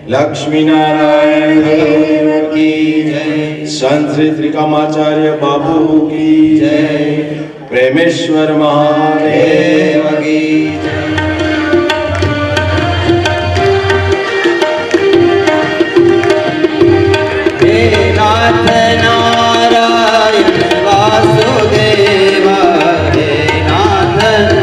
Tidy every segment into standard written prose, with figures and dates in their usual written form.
लक्ष्मी नारायण देव की जय। संत श्री त्रिकामाचार्य बाबू की जय। प्रेमेश्वर महादेव की जय। हे नाथ नारायण वासुदेव, हे नाथ नाथ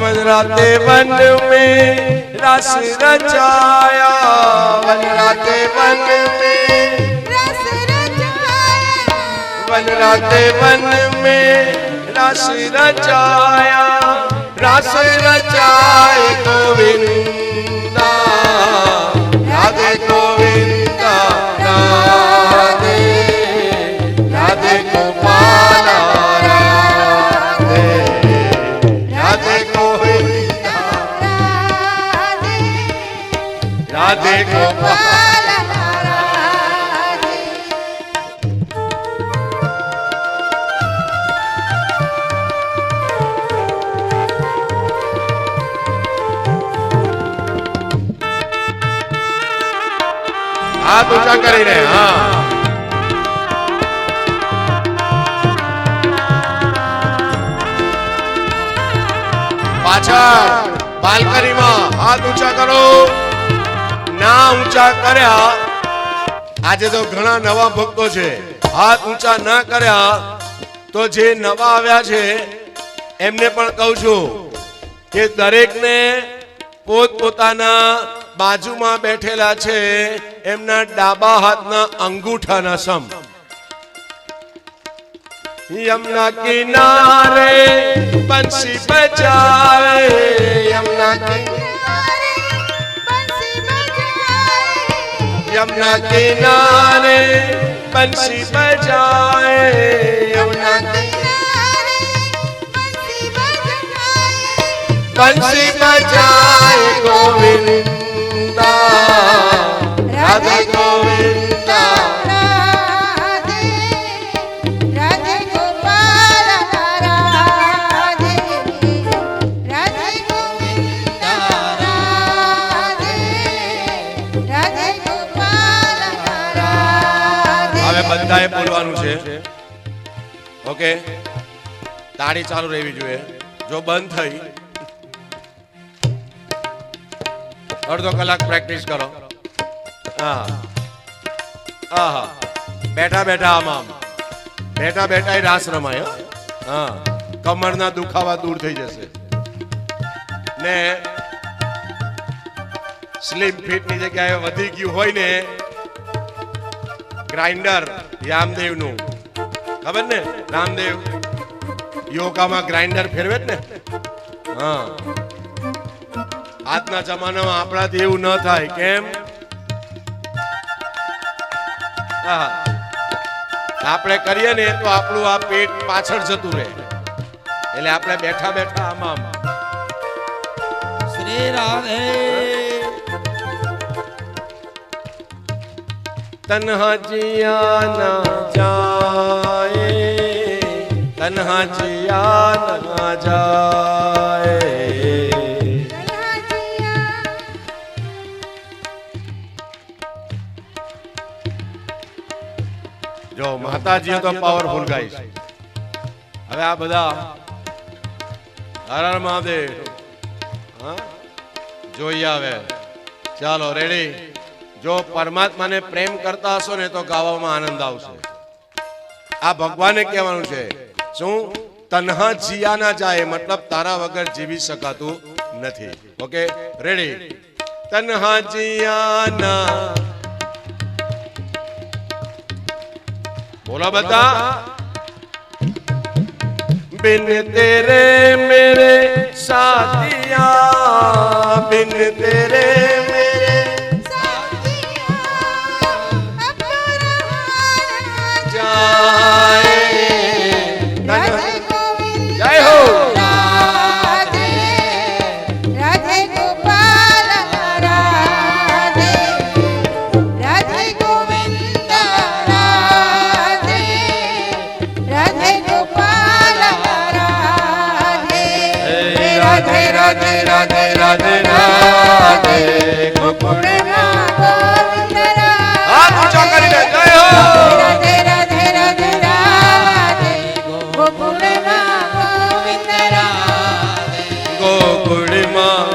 वनराते वन में रस रचाया, वनराते वन में रस रचाया, वनराते वन में रस रचाया, रस रचाए गोविंदा राधे गोविंदा राधे राधे गोपाला राधे राधे गोविंदा राधे गोपाला राधे। हाथ ऊंचा કરીને હા પાછળ બાલ્કનીમાં હાથ ઊંચા કરો ના ઊંચા કર્યા આજે તો ઘણા નવા ભક્તો છે હાથ ઊંચા ના કર્યા તો જે નવા આવ્યા છે એમને પણ કહું છું કે દરેકને પોતપોતાના બાજુમાં બેઠેલા છે એમના ડાબા હાથના અંગૂઠાના સમ यमुना किनारे बंसी बजाए, यमुना किनारे बंसी बजाए, यमुना किनारे बंसी बजाए, यमुना किनारे बंसी બંસી બજાય ગોવિંદા રાધે ગોવિંદા રાધે રાધે ગોપાલ રાધે રાધે ગોવિંદા રાધે રાધે ગોપાલ રાધે. હવે બધાએ બોલવાનું છે. ઓકે, તાળી ચાલુ રહેવી જોઈએ. જો બંધ થઈ અડધો કલાક પ્રેક્ટિસ કરો. હા હા, બેઠા બેઠા આમ બેઠા બેઠા એ રાસ રમાય. હા, કમરના દુખાવા દૂર થઈ જશે ને સ્લિમ ફિટ ની જગ્યાએ વધી ગયું હોય ને ગ્રાઇન્ડર રામદેવ નું, ખબર ને? રામદેવ યોગામાં ગ્રાઇન્ડર ફેરવે જ ને. હા, આજના જમાનામાં આપણાથી એવું ન થાય. કેમ? હા, આપણે કરીએ ને તો આપણું આ પેટ પાછળ જતું રહે, એટલે આપણે બેઠા બેઠા આમાં શ્રી રાધે તન્હા જીયા ના જાએ, તન્હા જીયા ના જાએ. જો માતાજી તો પાવરફુલ ગાય છે. હવે આ બધા હર હર મહાદેવ જોઈ આવે. ચાલો રેડી. જો પરમાત્માને પ્રેમ કરતા હશો ને તો ગાવામાં આનંદ આવશે. આ ભગવાને કહેવાનું છે શું? તન્હા જીયા ના જાય, મતલબ તારા વગર જીવી શકાતું નથી. Okay, ready. તન્હા જીયા ના, બોલો બધા. बिन तेरे मेरे साथिया, बिन तेरे मेरे जाए. રાધે ગોવિંદ જય હો. રાધે રાધે ગોપાલ રાધે રાધે ગોવિંદ રાધે રાધે ગોપાલ રાધે રાધે રાધે રાધે રાધે રાધે ગોકુળમાં ગોવિંદ હાથ ઊંચા કરીને જય હો. રાધે રાધે રાધે રાધે ગોકુળમાં ગોવિંદ રાધે ગોકુળમાં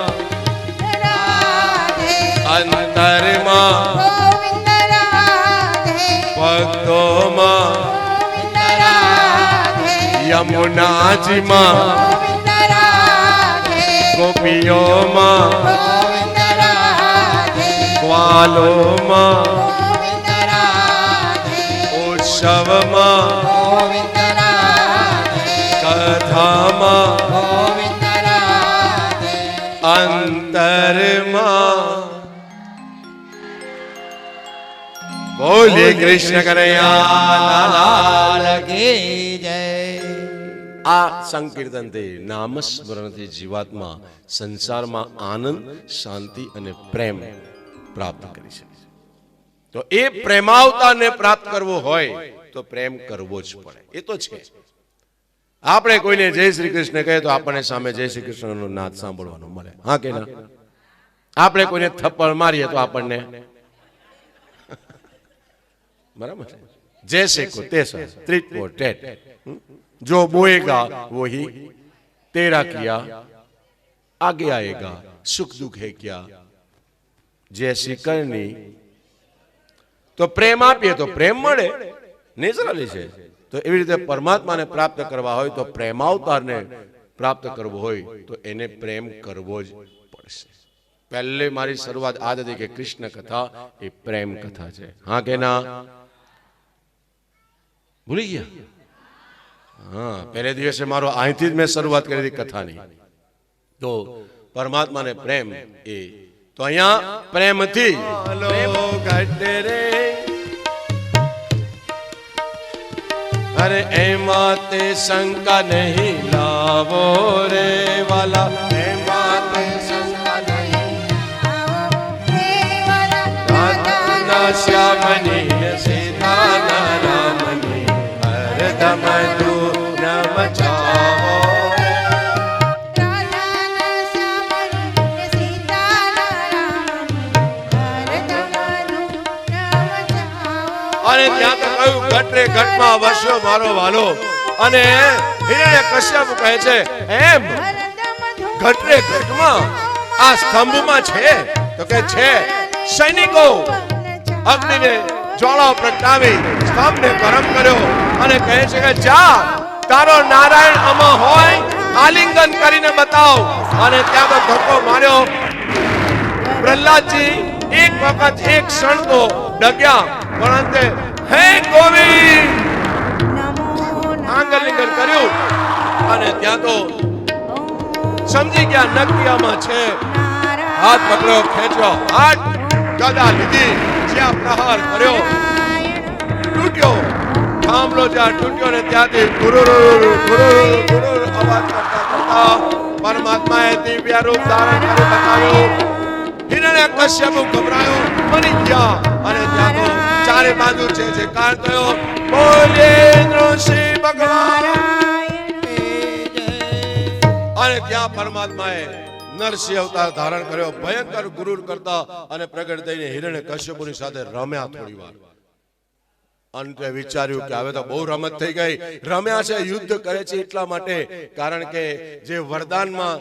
રાધે અંતરમાં ગોવિંદ રાધે ભક્તોમાં ગોવિંદ રાધે યમુનાજીમાં ગોવિંદ રાધે ગોપીઓમાં ગોવિંદ રાધે ગ્વાલોમાં ગોવિંદ રાધે ઉત્સવમાં ગોવિંદ રાધે કથામાં ગોવિંદ રાધે અંતરમાં. બોલે કૃષ્ણ કનૈયા લાલ. કી જય. આ સંકીર્તનથી નામસ્મરણથી જીવાત્મા સંસારમાં આનંદ, શાંતિ અને પ્રેમ પ્રાપ્ત કરી શકે છે. તો એ પ્રેમાવતારને પ્રાપ્ત કરવો હોય તો પ્રેમ કરવો જ પડે. એ તો છે. આપણે કોઈને જય શ્રી કૃષ્ણ કહે તો આપણને સામે જય શ્રી કૃષ્ણનો નાદ સાંભળવાનો મળે. હા કે ના? આપણે કોઈને થપ્પડ મારીએ તો આપણને बराबर है। जैसे को तैसा त्रिट वो टेट, जो बोएगा वही तेरा किया आगे आएगा, सुख दुख है क्या जैसी करनी। तो प्रेम आपीए तो प्रेम मळे नेचरली छे। तो एवी रीते परमात्मा ने प्राप्त करवा होय तो प्रेमावतार ने प्राप्त करवो होय तो एने प्रेम करवो ज पड़शे। पहले मारी शुरुआत आज थी कि कृष्ण कथा ए प्रेम कथा है। हाँ के ना? भूली गया? हाँ, पहले दिवस मारो आहीथी मैं शुरुआत करी थी कथा नहीं। तो परमात्मा ने प्रेम ए तो अहिया प्रेम थी अरे एमा ते शंका नहीं लावो रे वाला, एमा મધુ ન મચાવો રાધાના શ્યામળ સીતાના રામ ભરત મધુ ન મચાવો. અને ત્યાં તો કહ્યું ઘટરે ઘટમાં વસ્યો મારો વાલો. અને હિરણ્ય કશ્યપ કહે છે એમ ઘટરે ઘટમાં આ સ્તંભમાં છે તો કે છે. સૈનિકો અગ્નિને જ્વાળાઓ પ્રગટાવી સ્તંભને ગરમ કર્યો અને કહે છે કે જા તારો નારાયણ આમાં હોય આલિંગન કરીને બતાવ. અને ત્યાં તો ધક્કો માર્યો. પ્રહલાદજી એક વખત એક ક્ષણ તો ડગ્યા પણ અંતે હે ગોવિંદ આંગલિંગન કર્યું. અને ત્યાં તો સમજી ગયા નક્કીયામાં છે. હાથ પકડ્યો ખેંચ્યો હાથ ગદા લીધી જ્યાં પ્રહાર કર્યો તૂટ્યો. થાંભલો જ્યાં તૂટ્યો ને ત્યાંથી ગુરુર અવાજ કરતા કરતા પરમાત્માએ દિવ્ય રૂપ ધારણ કરી બતાવ્યું. હિરણ્ય કશ્યપ ગભરાયો મરી ગયા. અને ત્યાં તો ચારે બાજુ છે જે કાર થયો બોલે નૃસિંહ ભગવાન. અને ત્યાં પરમાત્માએ નરસિંહ અવતાર ધારણ કર્યો. ભયંકર ગુરુર કરતા અને પ્રગટ થઈને હિરણ્ય કશ્યપની સાથે રમ્યા થોડી વાર. અંતે વિચાર્યું કે હવે તો બહુ રમત થઈ ગઈ. રમ્યા છે યુદ્ધ કરે છે એટલા માટે કારણ કે જે વરદાનમાં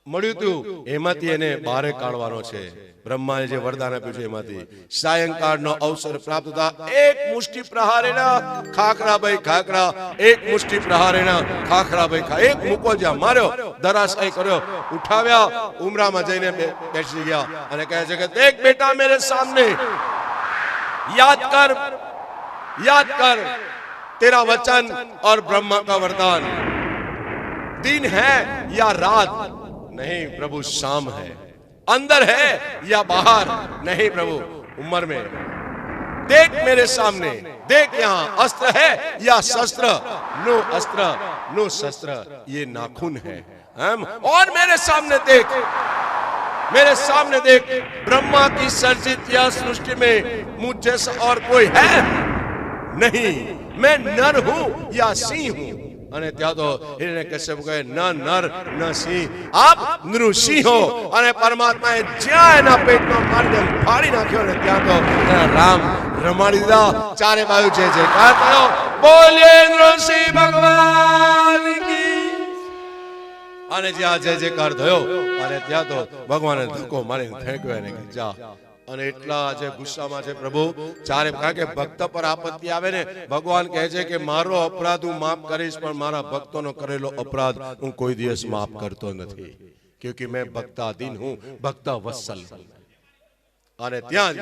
મળ્યું હતું એમાંથી એને બહાર કાઢવાનો છે. બ્રહ્માએ જે વરદાન આપ્યું છે એમાંથી સાયંકાળનો અવસર પ્રાપ્ત થતા એક મુષ્ટિ પ્રહારેના ખાખરાભાઈ ખાખરા એક મુષ્ટિ પ્રહારેના ખાખરાભાઈ એક મૂકો જ્યાં માર્યો દરાશાઈ કર્યો ઉઠાવ્યા ઉમરામાં જઈને બેસી ગયા અને કહે છે કે દેખ બેટા મેરે સામને याद कर तेरा वचन और ब्रह्मा का वरदान दिन है या रात नहीं प्रभु शाम है अंदर है या बाहर नहीं प्रभु उम्र में देख मेरे सामने देख यहाँ अस्त्र है या शस्त्र नो अस्त्र नो शस्त्र ये नाखून है हम और मेरे सामने देख ब्रह्मा की सर्जित यह सृष्टि में मुझ जैसा और कोई है नहीं मैं नर हूं या सिंह हूं. અને ત્યાં તો હિરણ્ય કશ્યપ કહે ન નર ન સિંહ આપ નૃસિંહ હો. અને પરમાત્માએ જ્યાં એના પેટનો માર્ગ ફાડી નાખ્યો ને ત્યાં તો રામ રમાડી દીધા. ચારે બાજુ છે જયકાર થયો બોલીએ નૃસિંહ ભગવાન કી. અને જ્યાં જય જયકાર થયો અને ત્યાં તો ભગવાને ધક્કો મારીને ફેંક્યો એને કે જા. અને એટલા જે ગુસ્સામાં છે પ્રભુ ચારે કારણ કે ભક્ત પર આપત્તિ આવે ને ભગવાન કહે છે કે મારો અપરાધ હું માફ કરીશ પણ મારા ભક્તોનો કરેલો અપરાધ હું કોઈ દિવસ માફ કરતો નથી ક્યોંકि मैं भक्ताधीन हूं भक्ता वत्सल. અને ત્યાં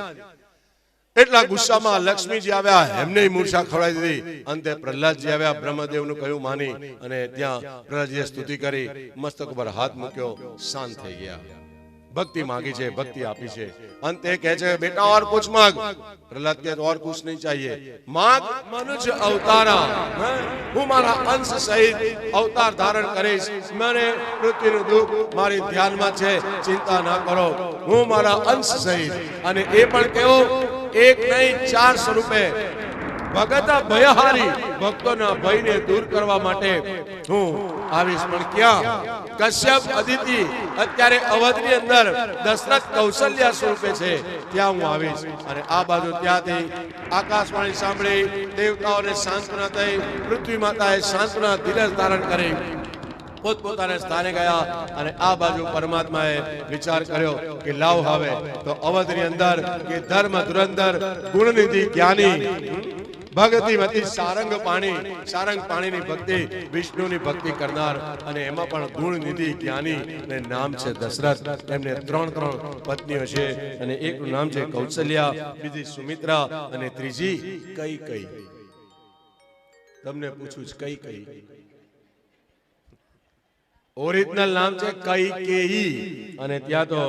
એટલા ગુસ્સામાં લક્ષ્મીજી આવ્યા એમને મૂર્છા ખવડાવી દીધી. અંતે પ્રહલાદજી આવ્યા બ્રહ્મદેવનું કહ્યું માની અને ત્યાં પ્રહલાદજીએ સ્તુતિ કરી મસ્તક ઉપર હાથ મૂક્યો શાંત થઈ ગયા. भक्ति मांगी है भक्ति आपी है. अंत कहे छे बेटा और कुछ मांग. प्रहलाद के और कुछ नहीं चाहिए मांग मनुष्य अवतारा हूँ मारा अंश सहित अवतार धारण करीश. मैंने पृथ्वी दुख मारी ध्यान में छे चिंता ना करो हूँ मारा अंश सहित. અને એ પણ કેવો એક નહીં 400 રૂપિયા ભગતા ભયહારી ભક્તોના ભયને દૂર કરવા માટે હું આવીશ. પણ ક્યાં કશ્યપ અદિતિ અત્યારે અવધની અંદર દશરથ કૌશલ્યા સ્વરૂપે છે ત્યાં હું આવીશ. અને આ બાજુ ત્યાંથી આકાશવાણી સાંભળી દેવતાઓને સાંત્વના થઈ પૃથ્વી માતાએ સાંત્વના ધીરજ ધારણ કરી પોતપોતાના સ્થાને ગયા. અને આ બાજુ પરમાત્માએ વિચાર કર્યો કે લાવ હવે તો અવધની અંદર કે ધર્મ ધુરંધર ગુણનિધિ જ્ઞાની ભગતિમતી સારંગ પાણીની ભક્તિ વિષ્ણુની ભક્તિ કરનાર અને એમાં પણ ગુણનિધિ જ્ઞાની ને નામ છે દશરથ. એમને 3 પત્નીઓ છે અને એકનું નામ છે કૌશલ્યા બીજી સુમિત્રા અને ત્રીજી કઈ. તમને પૂછું કઈ ઓરિજિનલ નામ છે કૈકેયી. અને ત્યાં તો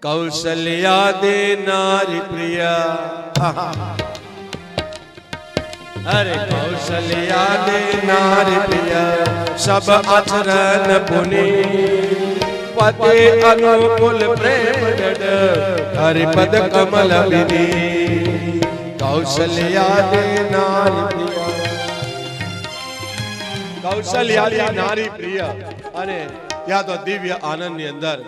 કૌશલ્યા દે નારી પ્રિયા अरे कौशल्या दे नारी प्रिया सब आचरण पुनि पते अनुकूल प्रेम जड हरिपद कमल विधि. कौशल्या दे नारी प्रिया કૌશલ્યાની નારી પ્રિય અને ત્યાં તો દિવ્ય આનંદની અંદર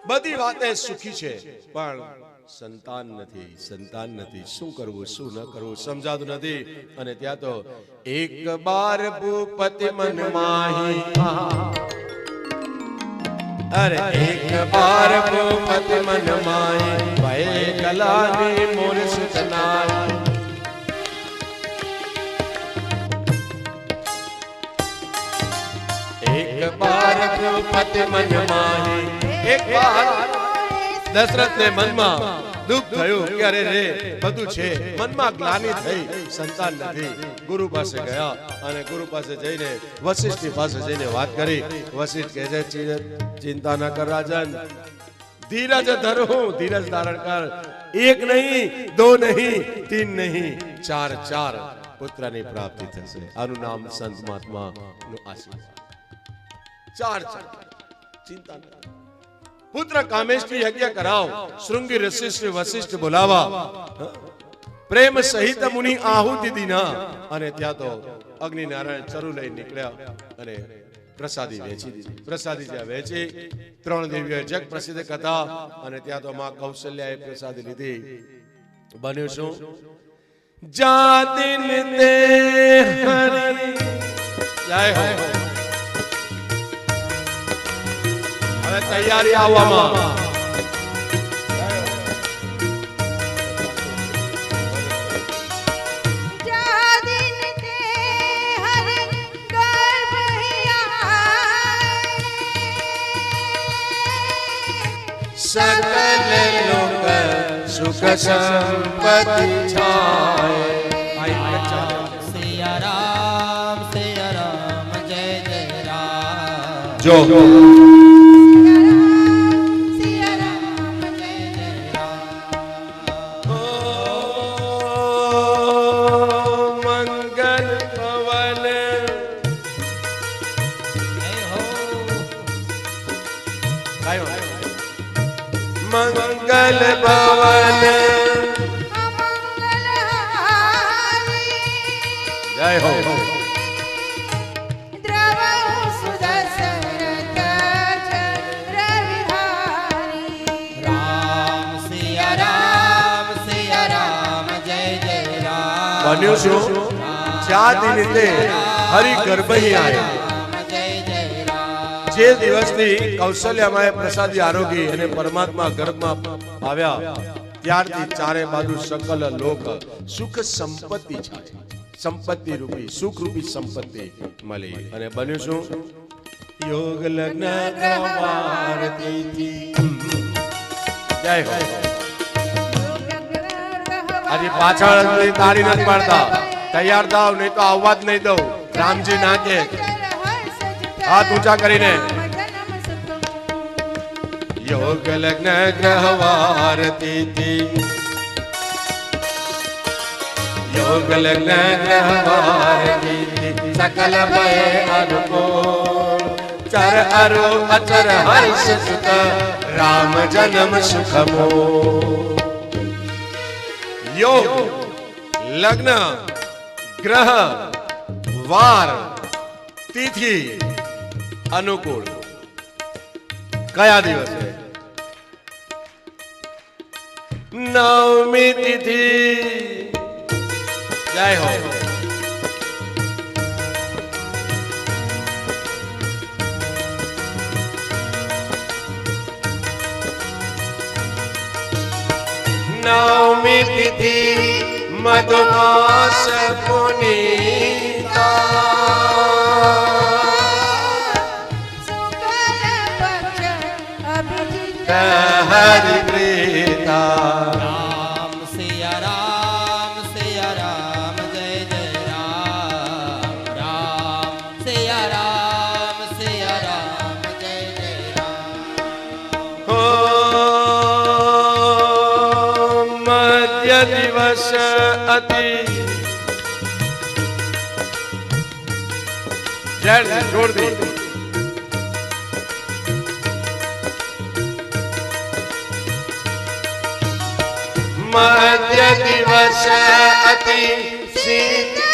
બધી વાતે સુખી છે પણ સંતાન નથી શું કરવું શું ન કરવું સમજાતું નથી અને ત્યાં તો એક બાર ભૂપતિ મન માહી અરે એક બાર ભૂપતિ મન માહી ભય કલાની મોર સુતનાય એક બાર ભૂપતિ મન માહી એક બાર દશરથને મનમાં દુઃખ થયું કે અરે રે બધું છે મનમાં ગ્લાનિ થઈ સંતાન નથી ગુરુ પાસે ગયા અને ગુરુ પાસે જઈને વશિષ્ઠ પાસે જઈને વાત કરી વશિષ્ઠ કહે છે ચિંતા ન કર રાજન ધીરજ ધરો ધીરજ ધારણ કર એક નહીં દો નહીં તીન નહીં ચાર પુત્રની પ્રાપ્તિ થશે આનું નામ સંત મહાત્મા નું આશીર્વાદ ચાર ચિંતા ન પુત્ર કામેષ્ટી યજ્ઞ કરાવ શૃંગી ઋષિષ્ઠ વશિષ્ઠ બોલાવા પ્રેમ સહિત મુનિ આહુતિ દીના અને ત્યાં તો અગ્નિ નારાયણ ચરુ લઈ નીકળ્યા અને પ્રસાદી વેચી દીધી પ્રસાદી જ્યાં વેચી 3 દિવ્ય જગ પ્રસિદ્ધ કથા અને ત્યાં તો માં કૌશલ્યાએ પ્રસાદી લીધી બન્યું શું જા દિન તે હરી જય હો હવે તૈયારી આવવામાં सकल लोक सुख संपत्ति छाए सिया राम जय जय राम जो सिया राम जय जय मंगल पवन मंगल भवन जय हो राम सिया राम जय जय राम बन्यो छो ज्या दिने हरि गर्भ ही आया જે દિવસથી કૌશલ્યામાએ પ્રસાદી આરોગી અને પરમાત્મા ગર્ભમાં આવ્યા ત્યારથી ચારે બાજુ સકલ લોક સુખ સંપત્તિ છે સંપત્તિ રૂપી સુખ રૂપી સંપત્તિ મળી અને બન્યું શું યોગ લગ્ન ગ્રહવારતી જય હો આજે પાછળ તાળી નથી પાડતા તૈયાર થાવ નહીં તો આવવા જ નહીં દઉં રામજી ના કે हाथ ऊंचा करीने योग लग्न ग्रहवारती योग लग्न ग्रहवारती सकल भय अनुकूल चर अरु अचर हर्ष सुख राम जन्म सुखमो योग लग्न ग्रह वार तिथि अनुकूल कया दिवस है नवमी तिथि जय हो नवमी तिथि मधुमास पुनीता हरि प्रीता राम सिया राम जय जय राम राम सिया राम जय जय राम हो मध्य दिवस अति जय जोड़ दी मध्य दिवस अति शीतल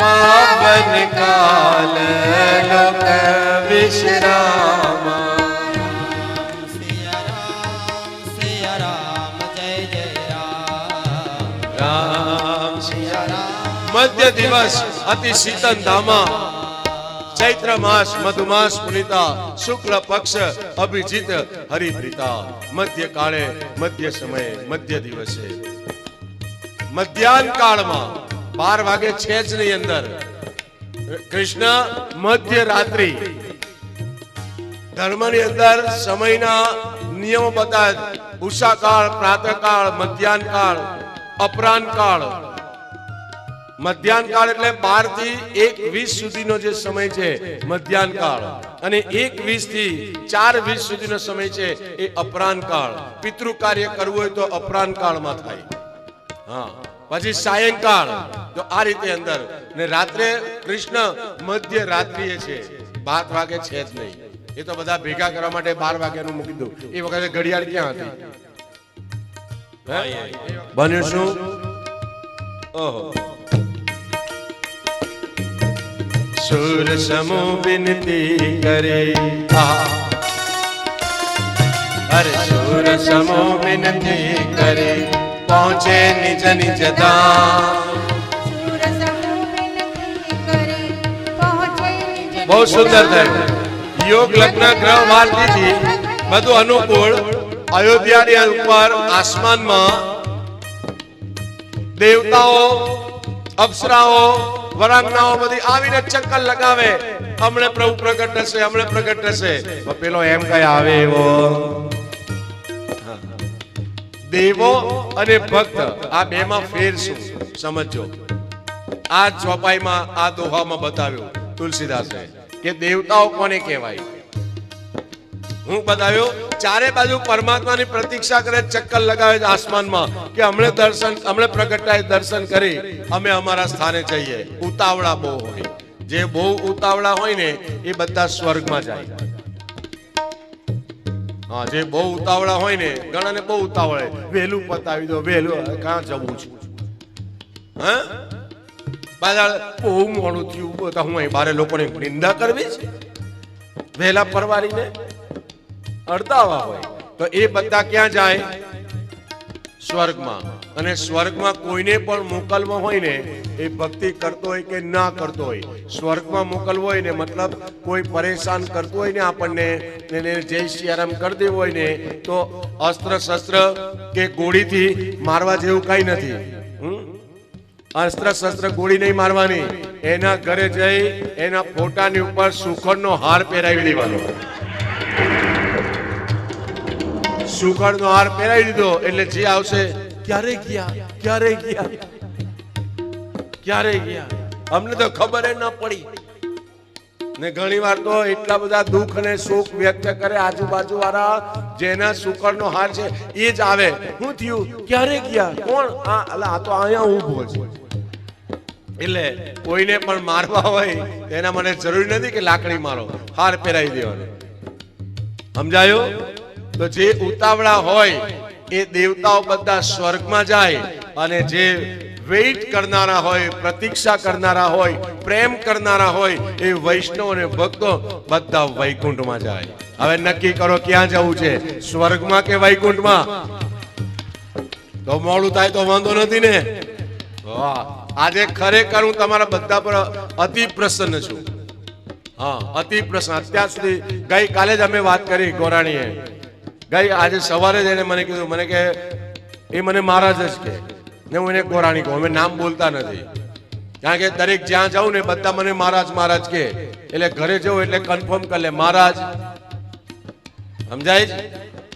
પાવન કાલ લોક વિશ્રામ સિયા રામ જય જય રામ રામ સિયા રામ મધ્ય દિવસ અતિ શીતન ધામા ચૈત્ર માસ મધુમાસ પુનિતા શુક્લ પક્ષ અભિજીત હરિપ્રીતા મધ્ય કાળે મધ્ય સમયે મધ્ય દિવસે મધ્યાહન કાળમાં 12 વાગે છે જ ની અંદર કૃષ્ણ મધ્ય રાત્રિ ધર્મની અંદર સમયના નિયમો બતા ઉષા કાળ પ્રાતઃ કાળ મધ્યાહન કાળ અપરાહ્ન કાળ મધ્યાહન કાળ એટલે 12 થી 1:20 સુધીનો જે સમય છે મધ્યાહન કાળ અને 1:20 થી 4:20 સુધીનો સમય છે એ અપરાહ્ન કાળ પિતૃ કાર્ય કરવું હોય તો અપરાહ્ન કાળમાં થાય હા પછી સાયંકાળ તો આ રીતે અંદર ને રાત્રે કૃષ્ણ મધ્ય રાત્રિએ છે 12 વાગે છે જ નહીં એ તો બધા ભેગા કરવા માટે 12 વાગ્યાનું મૂકી દઉં એ વખતે ઘડિયાળ ક્યાં હતી બન્યું શું ઓહો સુર સમો વિનતી કરે અરે સુર સમો વિનતી કરે પહોંચે નિજ નિજ ધામ બહુ સુંદર થયું યોગ લગ્ન ગ્રહ વારથી બધું અનુકૂળ અયોધ્યાની ઉપર આસમાનમાં દેવતાઓ અપ્સરાઓ વરાંગનાઓ બધી આવીને ચક્કર લગાવે હમણે પ્રભુ પ્રગટ થશે હમણે પ્રગટ થશે પેલો એમ કઈ આવે એવો દેવો અને ભક્ત આ બે માં ફેર શું સમજો આ ચોપાઈમાં આ દોહામાં બતાવ્યું તુલસીદાસે કે દેવતાઓ કોને કહેવાય હું બતાવ્યો ચારે બાજુ પરમાત્માની પ્રતીક્ષા કરે ચક્કર લગાવે છે આસમાનમાં કે હમણે પ્રગટ થાય દર્શન કરી અમે અમારા સ્થાને જઈએ ઉતાવળા બહુ હોય જે બહુ ઉતાવળા હોય ને એ બધા સ્વર્ગમાં જાય હા જે બહુ ઉતાવળા હોય ને ઘણાને બહુ ઉતાવળે વહેલું પતાવી દો વહેલું ક્યાં જવું છું હા પાછા બહુ મોડું થયું તો હું અહીં બારે લોકોને નિંદા કરવી છે વહેલા પરવારીને અડતાવા હોય તો એ બધા ક્યાં જાય સ્વર્ગમાં અને સ્વર્ગમાં કોઈને પણ મોકલવો હોય ને એ ભક્તિ કરતો હોય કે ના કરતો હોય સ્વર્ગમાં મોકલવો હોય ને મતલબ કોઈ પરેશાન કરતો હોય ને આપણને જય સિયારામ કરી દેવું હોય ને તો અસ્ત્ર શસ્ત્ર કે ગોળીથી મારવા જેવું કઈ નથી અસ્ત્ર શસ્ત્ર ગોળી નહીં મારવાની એના ઘરે જઈ એના ફોટાની ઉપર સુખડનો હાર પહેરાવી દેવાનો સુખડનો હાર પહેરાવી દીધો એટલે જે આવશે ક્યારે ગયા અમને તો ખબર ન પડી ને ઘણી વાર તો એટલા બધા દુઃખ અને શોક વ્યક્ત કરે આજુબાજુ વાળા જેના સુખડનો હાર છે એ જ આવે શું થયું ક્યારે ગયા કોણ આ તો અહીંયા ઊભો છે એટલે કોઈને પણ મારવા હોય એના મને જરૂરી નથી કે લાકડી મારો હાર પહેરાવી દેવાનો સમજાયો તો જે ઉતાવળા હોય એ દેવતાઓ બધા સ્વર્ગમાં જાય અને જે વેઇટ કરનારા હોય પ્રતીક્ષા કરનારા હોય પ્રેમ કરનારા હોય એ વૈષ્ણવ અને ભક્તો બધા વૈકુંઠમાં જાય હવે નક્કી કરો ક્યાં જવું છે સ્વર્ગમાં કે વૈકુંઠમાં તો મોડું થાય તો વાંધો નથી ને આજે ખરેખર હું તમારા બધા પર અતિ પ્રસન્ન છું હા અતિ પ્રસન્ન અત્યાર સુધી ગઈકાલે જ અમે વાત કરી ગોરાણીએ આજે સવારે જ એને મને કીધું મને કે એ મને મહારાજ જ કે ને હું એને ગોરાણી કહું અમે નામ બોલતા નથી કારણ કે દરેક જ્યાં જાઉં ને બધા મને મહારાજ કે એટલે ઘરે જવું એટલે કન્ફર્મ કરી લે મહારાજ સમજાય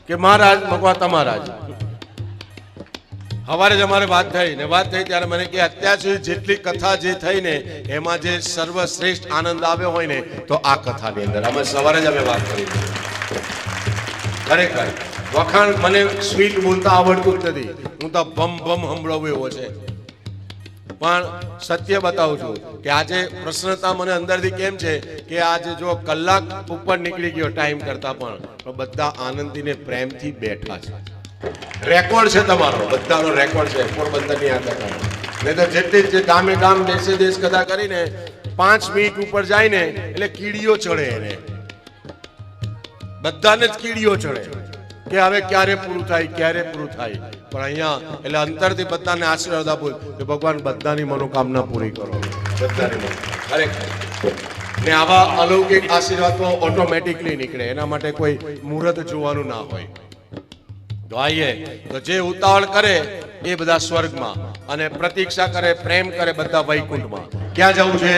કે મહારાજ ભગવાન તમારા જ સવારે જ અમારે વાત થઈ ત્યારે મને કે અત્યાર સુધી જેટલી કથા જે થઈ ને એમાં જે સર્વશ્રેષ્ઠ આનંદ આવ્યો હોય ને તો આ કથાની અંદર અમે સવારે જ અમે વાત કરી ખરેખર વખાણ મને સ્વીટ બોલતા આવડતું જ નથી હું તો ભમ સંભળાવું એવો છે પણ સત્ય બતાવું છું કે આજે પ્રસન્નતા મને અંદરથી કેમ છે કે આજે જો કલાક ઉપર નીકળી ગયો ટાઈમ કરતા પણ બધા આનંદથી ને પ્રેમથી બેઠા છે રેકોર્ડ છે તમારો બધાનો રેકોર્ડ છે પોરબંદરની આ કથા નહીં તો જેટલી જે ગામે ગામ દેશે દેશ કથા કરીને 5 મિનિટ ઉપર જાય ને એટલે કીડીઓ ચડે એને, બધાને જ કીડીઓ ચડે કે હવે ક્યારે પૂરું થાય, ક્યારે પૂરું થાય. પણ અહીંયા એટલે અંતરથી બધાને આશીર્વાદ આપો કે ભગવાન બધાની મનોકામના પૂરી કરો, બધાની ખરેખર. ને આવા અલૌકિક આશીર્વાદ તો ઓટોમેટિકલી નીકળે, એના માટે કોઈ મુહૂર્ત જોવાનું ના હોય. તો આઈએ તો જે ઉતાવળ કરે એ બધા સ્વર્ગમાં, અને પ્રતીક્ષા કરે, પ્રેમ કરે બધા વૈકુંઠમાં. ક્યાં જવું છે?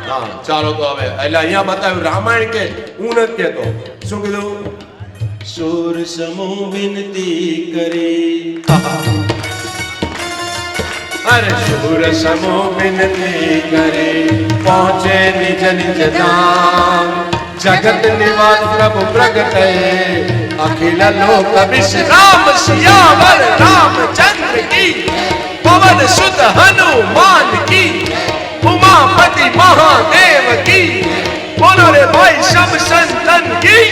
હા ચાલો તો હવે એટલે અહીંયા બતાવ્યું રામાયણ કે હું નથી કહેતો. શું કીધું? સુર સમૂહ વિનતી કરી, અરે સુર સમૂહ વિનતી કરી, પહોંચે નિજ નિજ ધામ. જગત નિવાસ પ્રભુ પ્રગટે, અખિલ લોક રામ સિયાવર રામચંદ્ર કી, પવન સુત હનુમાન કી, ઉમાપતિ મહાદેવ કી, બોલો રે ભાઈ સબ સંતન કી.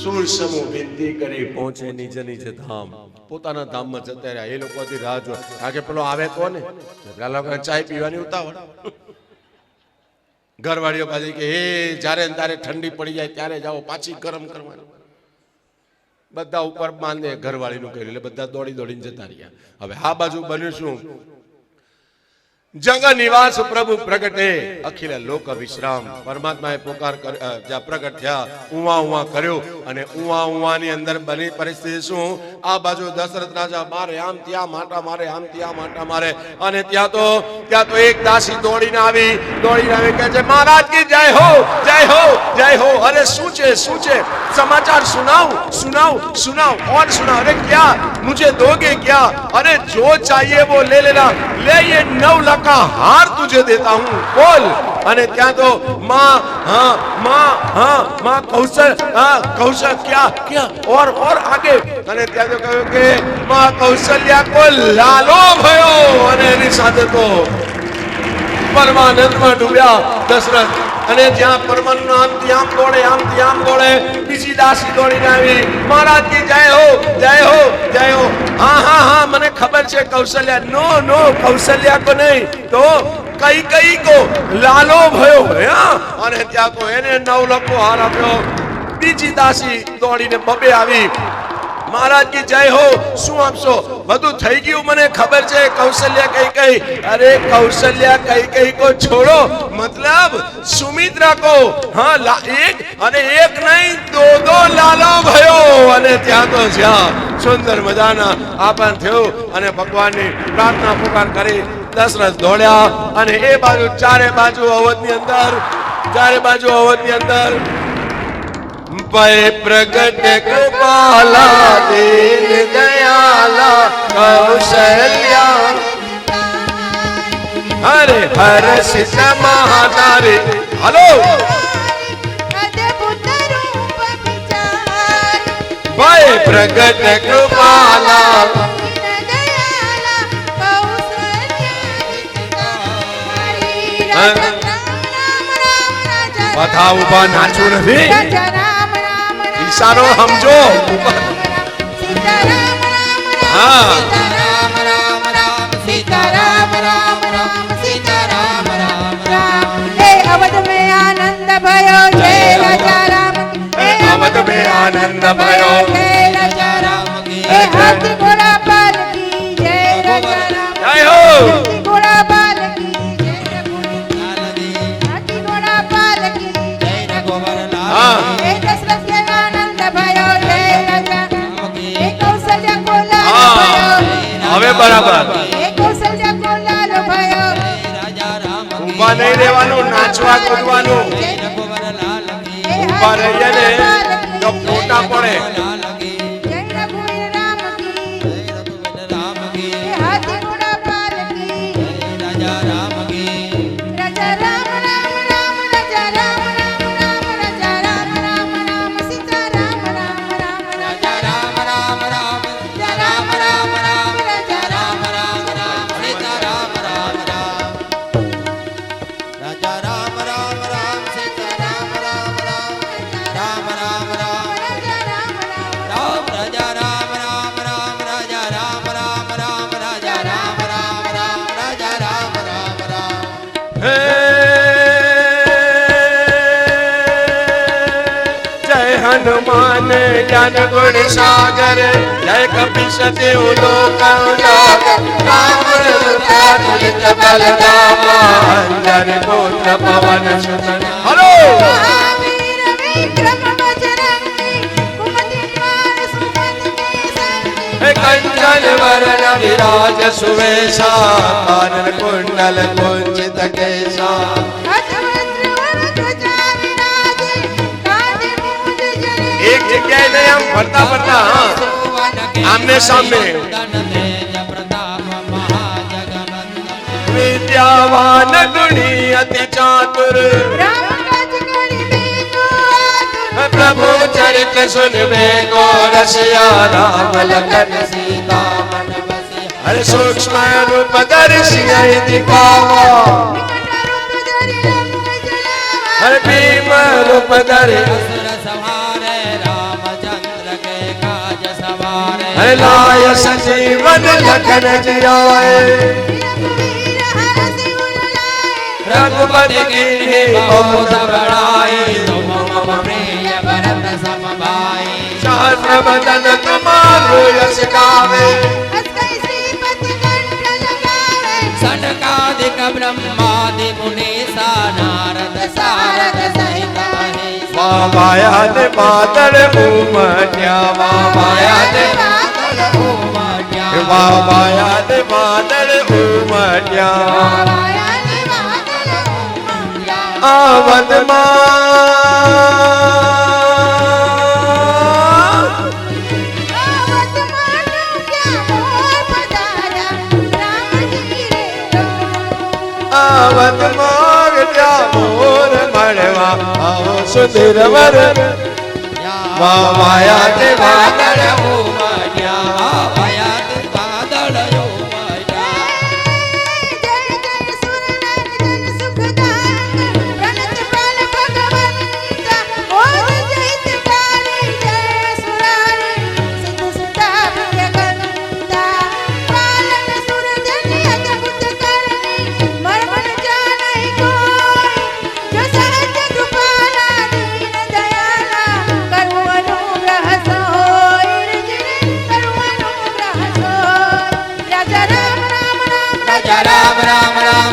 સુર સમૂહ વિનતી કરી, પહોંચે નિજ નિજ ધામ. પોતાના ધામમાં જતા રહ્યા. એ લોકોથી રાહ જો કે પેલો આવે કોને, પેલા લોકો ચાય પીવાની ઉતાવળ. ઘરવાળીઓ પાછી કે હે જ્યારે તારે ઠંડી પડી જાય ત્યારે જાઓ, પાછી ગરમ કરવાની. બધા ઉપર બાંધે, ઘરવાળીનું કહ્યું એટલે બધા દોડી દોડીને જતા રહ્યા. હવે આ બાજુ બન્યું શું? જગ નિવાસ પ્રભુ પ્રગટે, અખિલ લોક વિશ્રામ. પરમાત્માએ પોકાર જ્યાં પ્રગટ થયા, ઉવા ઉવા કર્યો, અને ઉવા ઉવાની અંદર બની પરિસ્થિતિ શું? આ બાજુ દશરથ રાજા મારે આમ ત્યાં માટા મારે, આમ ત્યાં માટા મારે, અને ત્યાં તો એક દાસી દોડીને આવી કહે છે મહારાજ કી જય હો, જય હો, જય હો. અરે શું છે, શું છે? समाचार सुनाओ, सुनाओ, सुनाओ और सुनाओ. अरे क्या मुझे दोगे क्या? अरे जो चाहिए वो ले लेना, ले ये 9 लाख का हार तुझे देता हूँ, बोल. અને ત્યાં તો માં કૌશલ, કૌશલ क्या क्या और आगे. અને ત્યાં તો કહ્યું કે માં કૌશલ્યા કો લાલો ભયો, અને એની સાથે તો પરમાનંદમાં ડૂબ્યા દશરથ. અને જ્યાં પરમાનંદ આમથી આમ દોડે, આમથી આમ દોડે, બીજી દાસી દોડીને આવી મહારાજ કી જય હો, જય હો, જય હો. હા હા હા મને ખબર છે કૌશલ્યા. નો નો કૌશલ્યા કો નહીં તો કઈ કો લાલો ભયો. અને ત્યાં તો એને 9 લાખ હાર આપ્યો. બીજી દાસી દોડીને બબે આવી મહારાજ કી જય હો. શું આપશો? બધું થઈ ગયું મને ખબર છે. કૌશલ્યા કઈ. અરે કૌશલ્યા કઈ કો છોડો, मतलब સુમિત્રા કો. હા એક નહીં, દો લાલો ભયો. અને ત્યાં તો જ્યાં સુંદર મજાના આપણ થયું, અને ભગવાનની પ્રાર્થના પુકાર કરી દશરથ દોડ્યા. અને એ બાજુ ચારે બાજુ અવધની અંદર ભય પ્રગટ કૃપાલા દીન દયાલા કૌશલ્યા. હરે હર્ષ સમાધારે. હલો ભય પ્રગટ કૃપાલા. બધા ઉભા નાચવું નથી, ઈશારો સમજો. હા सीताराम राम राम सीताराम राम राम. हे अवध में आनंद भयो जय राजा राम. हे अवध में आनंद भयो जय राजा राम. हे हाथी घोड़ा पालकी जय राजा राम. जय हो. हाथी घोड़ा पालकी जय रघुवीर. हाथी घोड़ा पालकी जय रघुवर लाल. हे दशरथ के आनंद भयो जय राजा. हे कौशल्या को लाल भयो. હવે બરાબર. ઉભા નહીં રહેવાનું, નાચવા કૂદવાનું. ઉભા રહીએ ને તો ફોટા પડે. હનુમાન જ્ઞાન ગુણ સાગર જય કપીશ દેવ લોક ઉજાગર રામ દૂત બલરામ અંજન પુત્ર પવન સુત હલો મહાવીર વિક્રમ બજરંગી કુમતિ નિવાર સુમતિ કેસરી હે કંચન વરણ વિરાજ સુવેશા કાનન કુંડલ કુંચિત કેશા એક જગ્યાએ નહીં આમ ફરતા ફરતા આમને સામને વિદ્યાવાન ગુણી અતિ ચાતુર પ્રભુ ચરિત સુનબે કો રસિયા રામ લખન સીતા મન બસિયા હરે સૂક્ષ્મ રૂપ દર્શિયા દિખાવા હરે ભીમ રૂપ ધરે હરે લાય સજીવન લખન जियाए रघुपति कीन्ही बहुत बड़ाई तुम मम प्रिय भरत सम भाई सहस्र बदन तुम्हारो यश गावे सनकादिक ब्रह्मादि मुनीसा नारद सारद सहित महेश माया ने बादल उमट्या माया ने माया ने बादल उमट्या आवत आवत माग त्या मोर मळवा आओ सुधीर वर माया ते बादल उमट्या माया ते बादल उमट्या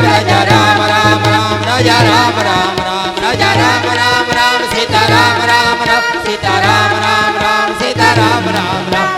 राजा राम राम राम राजा राम राम राम सीता राम राम राम सीता राम राम राम सीता राम राम राम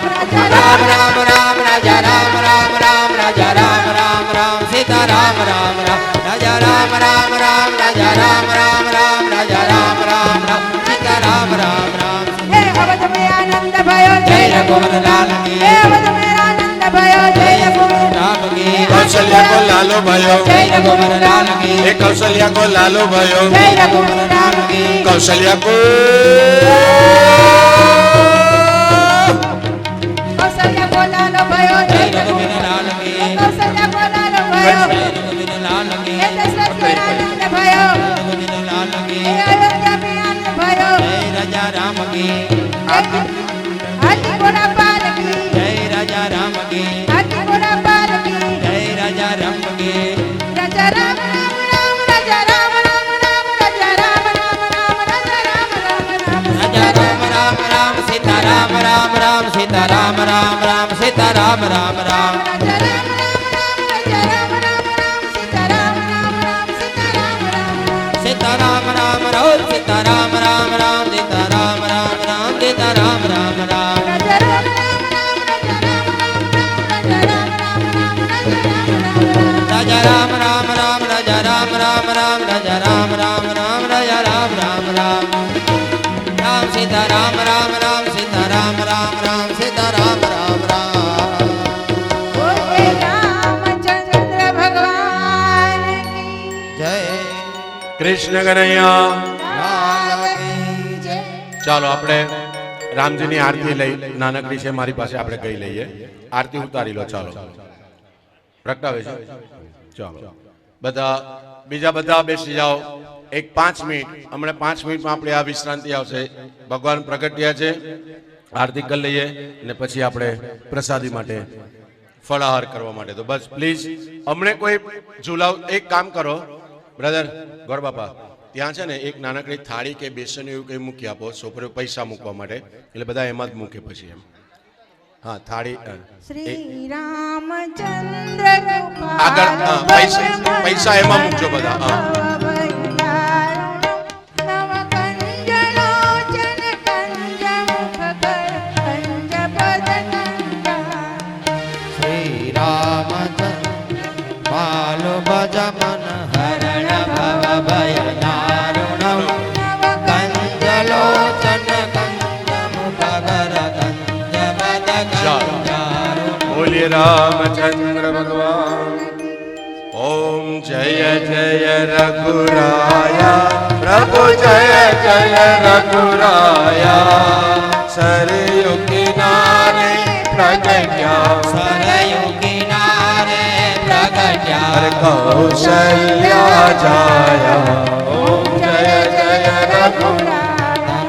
राम राम राम राजा राम राम राम राजा राम राम राम सीता राम राम राम राजा राम राम राम राजा राम राम राम राजा राम राम राम सीता राम राम राम हे अवध में आनंद भयो जय रघुवर लाल की हे अवध में आनंद भयो जय रघुवर राम की कौशल्या को लालो भयो जय रघुवर लाल की हे कौशल्या को लालो भयो जय रघुवर लाल की कौशल्या को कौशल्या को लालो भयो जय रघुवर लाल की कौशल्या को लालो भयो हे दशरथ के आनंद भयो हे अयोध्या में आनंद भयो राजा राम की हाथी घोड़ा पाल की जय राजा राम की हाथी घोड़ा पाल की जय राजा राम की राजा राम राम राम राजा राम राम राम राजा राम राम राम राजा राम राम राम राजा राम राम राम सीता राम राम राम सीता राम राम राम सीता राम राम राम राजा राम राम राम राजा राम राम राम सीता राम राम राम सीता राम राम राम सीता राम राम राम सीता राम राम राम सीता राम राम राम सीता राम राम राम राजा राम राम राम राजा राम राम राम राजा राम राम राम राजा राम राम राम राजा राम राम राम राजा राम राम राम राम सीता राम राम राम सीता राम राम राम सीता राम राम राम बोले रामचंद्र भगवान की जय कृष्ण कन्हैया लाल की जय ચાલો આપણે રામજીની આરતી લઈ નાનકડી છે મારી પાસે આપણે ગઈ લઈએ આરતી ઉતારી લો ચાલો પ્રગટાવે છે ચાલો બધા બીજા બધા બેસી જાઓ એક 5 મિનિટ હમણાં 5 મિનિટમાં આપણે આ વિશ્રાંતિ આવશે ભગવાન પ્રગટ થયા છે આરતી કરી લઈએ અને પછી આપણે પ્રસાદી માટે ફળાહાર કરવા માટે તો બસ પ્લીઝ હમણે કોઈ ઝુલાવ એક કામ કરો બ્રધર ગોર બાપા ત્યાં છે ને એક નાનકડી થાળી કે બેસન એવું કંઈ મૂકી આપો છોકરીઓ પૈસા મૂકવા માટે, એટલે બધા એમાં જ મૂકે પછી એમ. હા થાળી શ્રી રામચંદ્ર આગળ હા, પૈસા એમાં મૂકજો બધા. હા શ્રી રામચંદ્ર બાલો ભજ મન હરણ ભવ ભય દારુણમ કંજલોચન કંજ મુખ કર કંજ બદ કંજારુણમ. બોલીએ રામચંદ્ર ભગવાન. ઓમ જય જય રઘુરાયા પ્રભુ જય જય રઘુરાયા. સરયુ કિનારે પ્રગટ્યા સરયુ કિનારે પ્રગટ્યા હર કૌશલ્યા જાયા. ઓમ જય જય રઘુરાયા.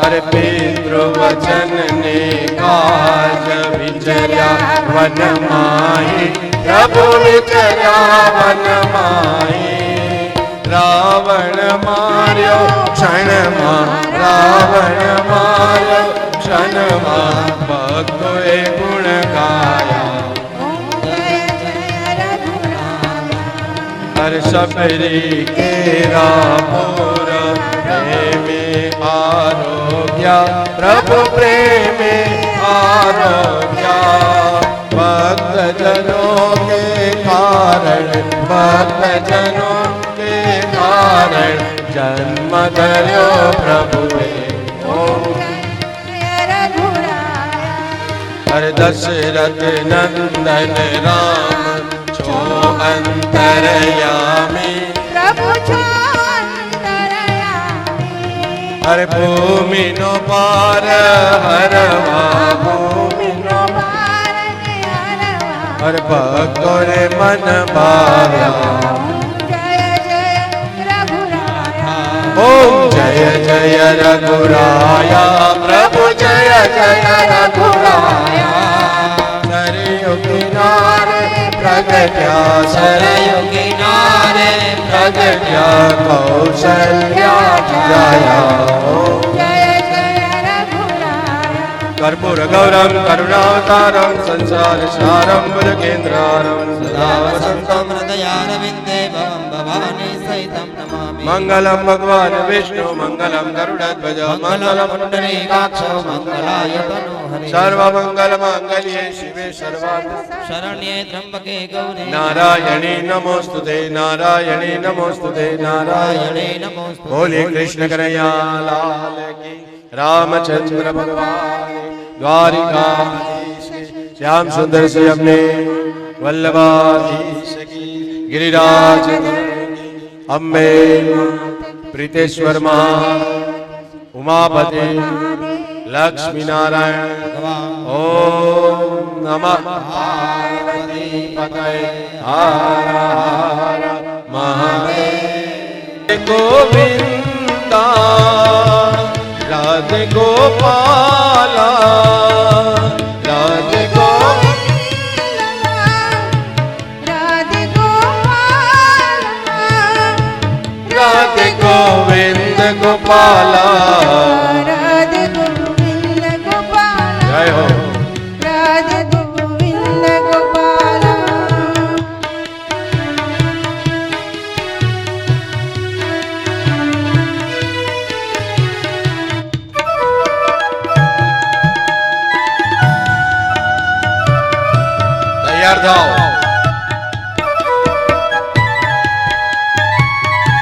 હર પિતૃવચન ને કાજ વિચર્યા વનમાહી. પ્રભુ વિચર્યા વનમાહી. રાવણ માર્યો ક્ષણમાં, રાવણ માર્યો ક્ષણમાં. ભક્તોએ ગુણ ગાયા. હર સબરી કેરા પૂર પ્રેમે આરોગ્યા. પ્રભુ પ્રેમે આરોગ્યા. ભક્તજનો કે કારણ, ભક્તજનો કે કારણ જન્મ ધર્યો પ્રભુએ. ઓમ હર દશરથ નંદન રામ છો અંતરયામી. પ્રભુ છો અંતરયામી. હર ભૂમિનો પાર હરવા, ભૂમિનો હર ભક્તોને મન ભાવ્યા. ઓમ જય જય રઘુરાયા પ્રભુ જય જય રઘુરાયા. સરયુ કિનારે પ્રગટ્યા, સરયુ કિનારે પ્રગટ્યા કૌશલ્યા જાયા. કર્પૂર ગૌરમ કરુણાવતારમ સંસાર સારમ ભુજગેન્દ્રારમ સદા વસંતમ. વસંતમ હૃદયારવિંદે ભવમ ભવાની સહિતમ નમામિ. મંગલમ ભગવાન વિષ્ણુ મંગલમ ગરુડધ્વજ મંગલમ પુંડરીકાક્ષ મંગલાય તનોહરે. સર્વમંગલ માંગલ્યે શિવે સર્વાર્થ શરણ્યે ત્રંબકે ગૌરી નારાયણી નમોસ્તુતે, નારાયણી નમોસ્તુતે, નારાયણી. નારાયણે નમોસ્તુતે. બોલે કૃષ્ણ કનૈયા લાલ કી. રામચંદ્ર ભગવાન દ્વારિકાધીશ શ્યામ સુંદર से अपने वल्लभाधीश की. गिरिराज अम्बे प्रीतेश्वर माँ उमापति लक्ष्मी नारायण. ओम नमः पार्वती पतये हर हर महादेव. गोविंदा राधे गोपाला, राधे राधे गोविंद गोपाला. जय हो. तैयार થાઓ.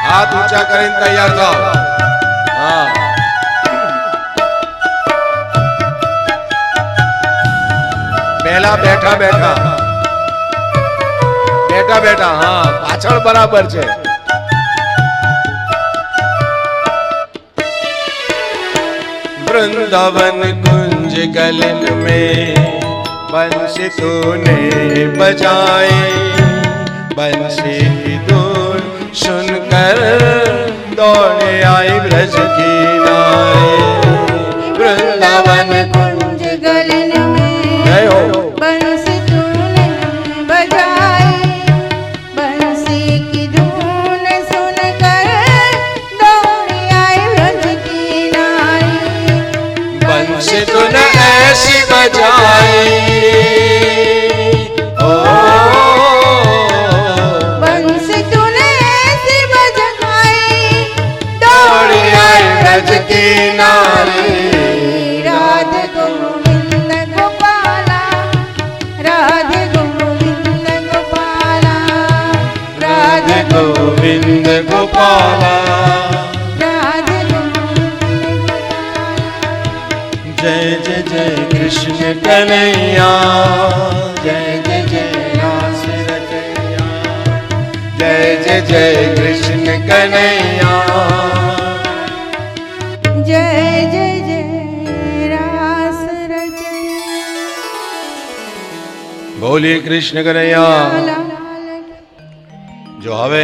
હાથ ઊંચા કરીને તૈયાર થાઓ. હા પહેલા બેઠા બેઠા, બેઠા બેઠા. હા પાછળ બરાબર છે. वृंदावन कुंज गलन में बंसी तूने बजाए, बंसी की धुन सुनकर दौड़े आई ब्रज किनारे. वृंदावन कुंज गलन में जय हो. बंसी तूने बजाई, बंसी की धुन सुनकर ગોવિંદ ગોપાલા રાધે જય જય જય કૃષ્ણ કનૈયા જય જય જય રાસ રચૈયા જય જય જય કૃષ્ણ કનૈયા જય જય જય રાસ રચૈયા બોલી કૃષ્ણ કનૈયા લાલ જો હવે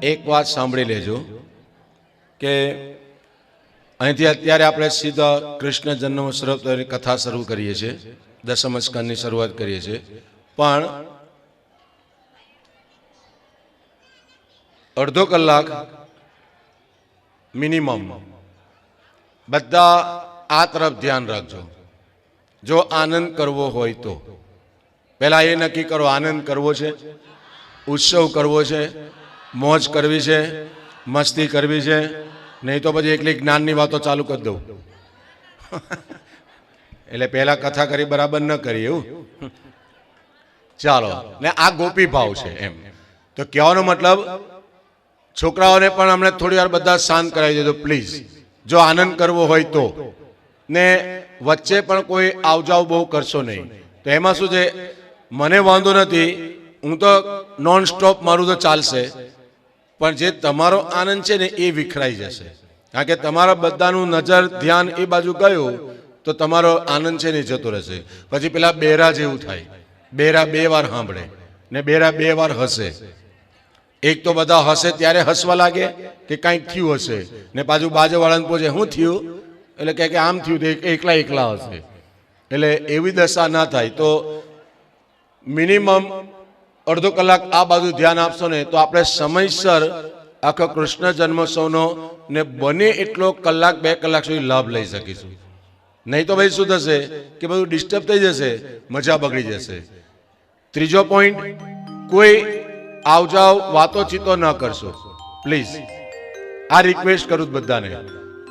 એક વાત સાંભળી લેજો કે અહીંથી અત્યારે આપણે સીધા કૃષ્ણ જન્મ સ્વરૂપની કથા શરૂ કરીએ છીએ, દસમ સ્કંદની શરૂઆત કરીએ છીએ, પણ અડધો કલાક મિનિમમ બધા આ તરફ ધ્યાન રાખજો. જો આનંદ કરવો હોય તો પહેલા એ નક્કી કરો, આનંદ કરવો છે, ઉત્સવ કરવો છે, મોજ કરવી છે, મસ્તી કરવી છે, નહીં તો પછી એકલી જ્ઞાનની વાતો ચાલુ કરી દઉં. એટલે પહેલા કથા કરી બરાબર ન કરી એવું. ચાલો, ને આ ગોપી ભાવ છે એમ. તો કહેવાનો મતલબ છોકરાઓને પણ અમને થોડી વાર બધા શાંત કરાવી દેજો પ્લીઝ. જો આનંદ કરવો હોય તો, ને વચ્ચે પણ કોઈ આવજાવ બહુ કરશો નહીં. તો એમાં શું છે, મને વાંધો નથી, હું તો નોન સ્ટોપ મારું તો ચાલશે, પણ જે તમારો આનંદ છે ને એ વિખરાઈ જશે. કારણ કે તમારા બધાનું નજર ધ્યાન એ બાજુ ગયું તો તમારો આનંદ છે ને એ જતો રહેશે. પછી પેલા બેરા જેવું થાય, બેરા બે વાર સાંભળે ને બેરા બે વાર હસે. એક તો બધા હસે ત્યારે હસવા લાગે કે કંઈક થયું હશે, ને પાછું બાજુવાળાને પૂછે શું થયું, એટલે કે આમ થયું તો એકલા એકલા હશે. એટલે એવી દશા ના થાય. તો મિનિમમ અડધો કલાક આ બાજુ ધ્યાન આપશો ને તો આપણે સમયસર આખો કૃષ્ણ જન્મોત્સવનો ને બને એટલો કલાક બે કલાક સુધી લાભ લઈ શકીશું. નહીં તો ભાઈ શું થશે કે બધું ડિસ્ટર્બ થઈ જશે, મજા બગડી જશે. ત્રીજો પોઈન્ટ, કોઈ આવજાવ વાતોચીતો ન કરશો પ્લીઝ. આ રિક્વેસ્ટ કરું બધાને.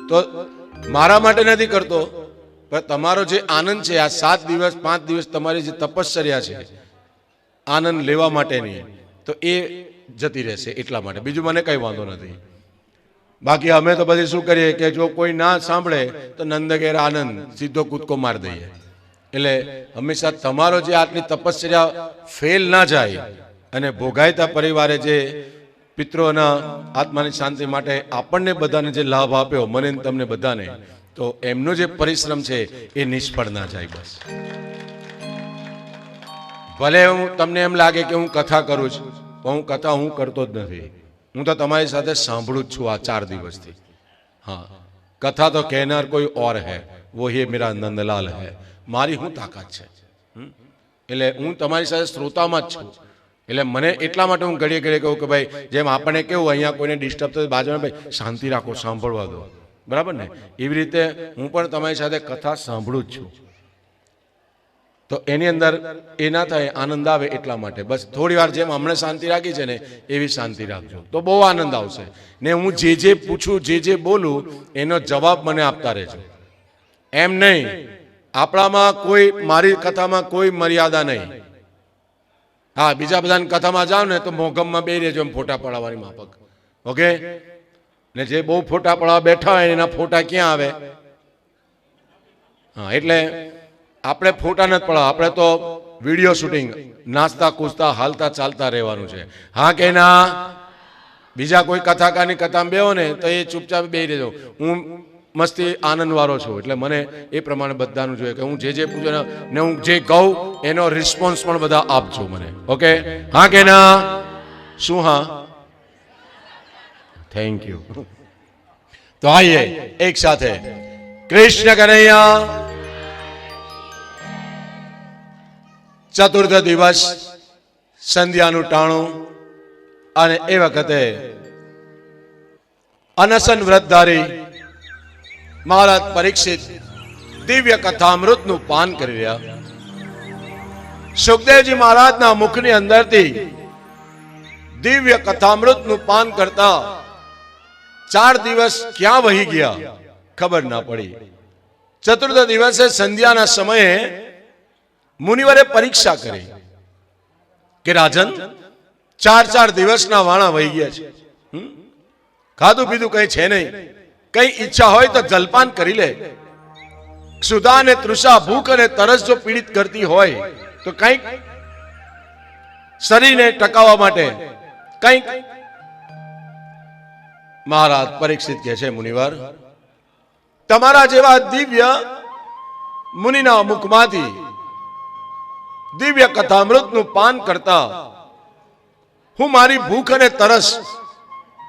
તો મારા માટે નથી કરતો, પણ તમારો જે આનંદ છે, આ 7 દિવસ 5 દિવસ તમારી જે તપશ્ચર્યા છે આનંદ લેવા માટેની, તો એ જતી રહેશે એટલા માટે. બીજું મને કઈ વાંધો નથી. બાકી અમે તો પછી શું કરીએ કે જો કોઈ ના સાંભળે તો નંદઘેર આનંદ સીધો કૂદકો મારી દઈએ. એટલે હંમેશા તમારો જે આટલી તપશ્ચર્યા ફેલ ના જાય, અને ભોગાયતા પરિવારે જે પિતૃઓના આત્માની શાંતિ માટે આપણને બધાને જે લાભ આપ્યો, મને ને તમને બધાને, તો એમનો જે પરિશ્રમ છે એ નિષ્ફળ ના જાય. બસ ભલે હું તમને એમ લાગે કે હું કથા કરું છું, પણ હું કથા હું કરતો જ નથી. હું તો તમારી સાથે સાંભળું જ છું આ 4 દિવસથી. હા, કથા તો કહેનાર કોઈ ઓર હૈ, वो ही मेरा नंदलाल है. મારી શું તાકાત છે? એટલે હું તમારી સાથે શ્રોતામાં જ છું. એટલે મને એટલા માટે હું ઘડીએ ઘડીએ કહું કે ભાઈ, જેમ આપણે કેવું અહીંયા કોઈને ડિસ્ટર્બ થતું બાજુમાં, ભાઈ શાંતિ રાખો, સાંભળવા દો, બરાબર ને? એવી રીતે હું પણ તમારી સાથે કથા સાંભળું જ છું. તો એની અંદર એ ના થાય, આનંદ આવે એટલા માટે બસ થોડી વાર જેમ હમણાં શાંતિ રાખી છે ને એવી શાંતિ રાખજો, તો બહુ આનંદ આવશે. ને હું જે પૂછું, જે બોલું એનો જવાબ મને આપતા રહેજો. એમ નહીં, આપણામાં કોઈ, મારી કથામાં કોઈ મર્યાદા નહીં. હા, બીજા બધાની કથામાં જાઓ ને તો મોગમમાં બે રહેજો એમ ફોટા પડાવવાની માફક. ઓકે? ને જે બહુ ફોટા પડાવવા બેઠા હોય એના ફોટા ક્યાં આવે? હા, એટલે આપણે ફોટા નથી પડાવવા, આપણે તો વિડીયો શૂટિંગ, નાચતા કૂદતા હાલતા ચાલતા રહેવાનું છે. હા કે ના? બીજા કોઈ કથાકારની કથામાં બેહો ને તો એ ચૂપચાપ બેહી રહેજો. હું મસ્તી આનંદ વાળો છું, એટલે મને એ પ્રમાણે બધાનું જોઈએ કે હું જે પૂછું ને હું જે કહું એનો રિસ્પોન્સ પણ બધા આપજો મને. ઓકે? હા કે ના? શું હા? Thank you. તો આઈએ એક સાથે કૃષ્ણ કનૈયા. ચતુર્થ દિવસ, સંધ્યાનું ટાણું, અને એ વખતે અનશન વ્રતધારી મહારાજ પરીક્ષિત દિવ્ય કથામૃતનું પાન કરી રહ્યા. સુખદેવજી મહારાજના મુખની અંદરથી દિવ્ય કથામૃતનું પાન કરતા 4 દિવસ ક્યાં વહી ગયા ખબર ના પડી. ચતુર્થ દિવસે સંધ્યાના સમયે મુનિવરે પરીક્ષા કરી કે રાજન, 4 દિવસના વાણા વહી ગયા છે. ખાધું પીધું કઈ છે નહીં. કઈ ઈચ્છા હોય તો જલપાન કરી લે. ક્ષુધા અને તૃષા, ભૂખ અને તરસ જો પીડિત કરતી હોય તો કંઈક શરીરને ટકાવવા માટે કંઈક. મહારાજ પરીક્ષિત કહે છે, મુનિવાર, તમારા જેવા દિવ્ય મુનિના મુખમાંથી દિવ્ય કથામૃતનું પાન કરતા હું મારી ભૂખ અને તરસ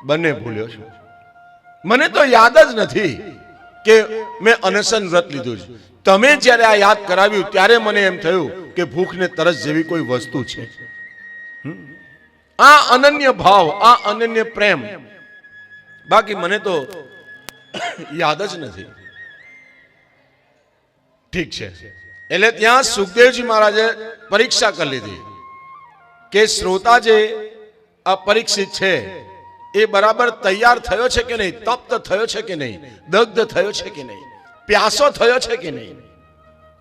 બંને ભૂલ્યો છું. મને તો યાદ જ નથી કે મેં અનશન વ્રત લીધું છે. તમે જ્યારે આ યાદ કરાવ્યું ત્યારે મને એમ થયું કે ભૂખ ને તરસ જેવી કોઈ વસ્તુ છે. આ અનન્ય ભાવ, આ અનન્ય પ્રેમ, બાકી મને તો યાદ જ નથી. ઠીક છે. એટલે ત્યાં સુખદેવજી મહારાજે પરીક્ષા કરી લીધી કે શ્રોતા જે આ પરીક્ષિત છે એ બરાબર તૈયાર થયો છે કે નહીં, તપ્ત થયો છે કે નહીં, દગ્ધ થયો છે કે નહીં, પ્યાસો થયો છે કે નહીં.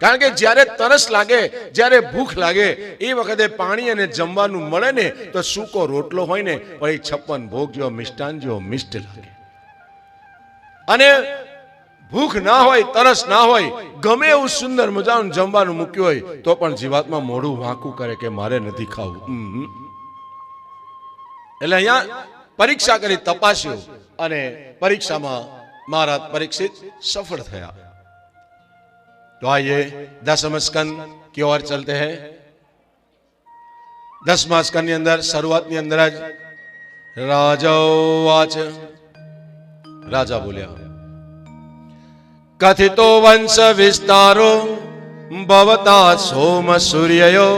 કારણ કે જ્યારે તરસ લાગે, જ્યારે ભૂખ લાગે એ વખતે પાણી અને જમવાનું મળે ને તો સૂકો રોટલો હોય ને પછી 56 ભોગ જેવો મિષ્ટાન જેવો મિષ્ટ લાગે. અને ભૂખ ના હોય, તરસ ના હોય, ગમે એવું સુંદર મજાનું જમવાનું મૂક્યું હોય તો પણ જીવાતમાં મોઢું વાંકું કરે કે મારે નથી ખાવું. એટલે અહીંયા પરીક્ષા કરી, તપાસ્યું અને પરીક્ષામાં મહારાજ પરીક્ષિત સફળ થયા. तो आइए 10वें स्कंद की ओर चलते हैं. 10वां स्कंद ની અંદર શરૂઆતની અંદર જ રાજાવાચ, રાજા બોલ્યા, કથિતો વંશ વિસ્તારો ભવતા સોમ સૂર્યયો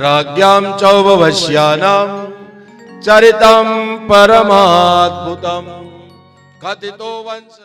રાજ્યામ ચૌવશ્યાનામ ચરિતમ પરમાદ્ભુતમ. કથિતો વંશ